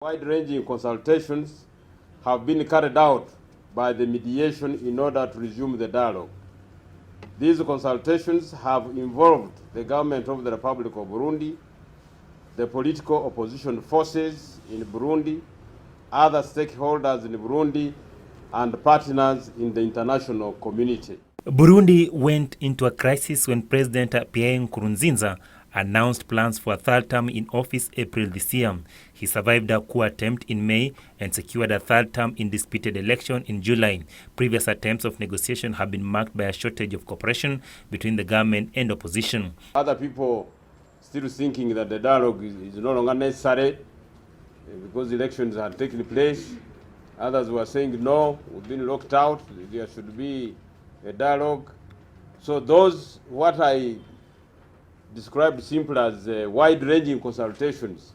Wide-ranging consultations have been carried out by the mediation in order to resume the dialogue. These consultations have involved the government of the Republic of Burundi, the political opposition forces in Burundi, other stakeholders in Burundi, and partners in the international community. Burundi went into a crisis when President Pierre Nkurunziza announced plans for a third term in office April this year. He survived a coup attempt in May and secured a third term in disputed election in July. Previous attempts of negotiation have been marked by a shortage of cooperation between the government and opposition. Other people still thinking that the dialogue is no longer necessary because elections had taken place. Others were saying no, we've been locked out, there should be a dialogue. So those, what I described simply as wide-ranging consultations,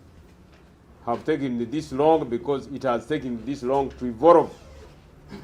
have taken this long because it has taken this long to evolve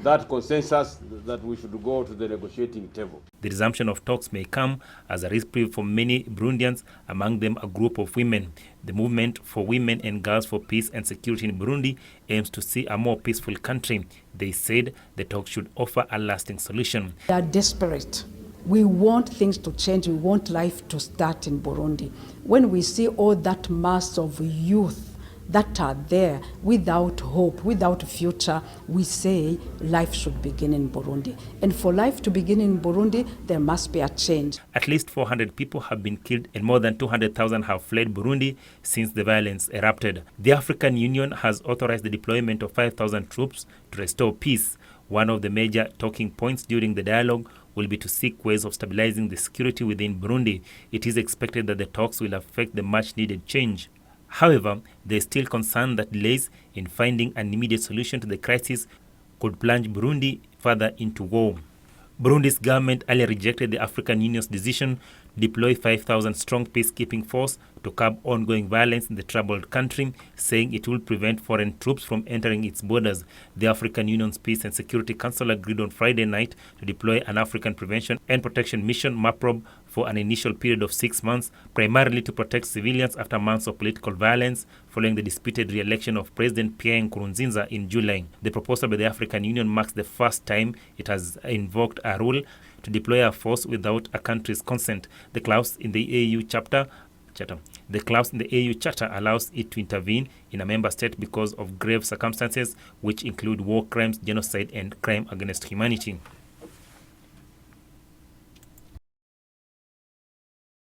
that consensus that we should go to the negotiating table. The resumption of talks may come as a reprieve for many Burundians, among them a group of women. The Movement for Women and Girls for Peace and Security in Burundi aims to see a more peaceful country. They said the talks should offer a lasting solution. They are desperate. We want things to change. We want life to start in Burundi. When we see all that mass of youth that are there without hope, without future, we say life should begin in Burundi. And for life to begin in Burundi, there must be a change. At least 400 people have been killed and more than 200,000 have fled Burundi since the violence erupted. The African Union has authorized the deployment of 5,000 troops to restore peace. One of the major talking points during the dialogue will be to seek ways of stabilizing the security within Burundi. It is expected that the talks will affect the much-needed change. However, there is still concern that delays in finding an immediate solution to the crisis could plunge Burundi further into war. Burundi's government earlier rejected the African Union's decision to deploy 5,000-strong peacekeeping force to curb ongoing violence in the troubled country, saying it will prevent foreign troops from entering its borders. The African Union's Peace and Security Council agreed on Friday night to deploy an African Prevention and Protection Mission, MAPROB, for an initial period of 6 months, primarily to protect civilians after months of political violence following the disputed re-election of President Pierre Nkurunziza in July. The proposal by the African Union marks the first time it has invoked a rule to deploy a force without a country's consent. The clause in the AU Charter allows it to intervene in a member state because of grave circumstances which include war crimes, genocide, and crime against humanity.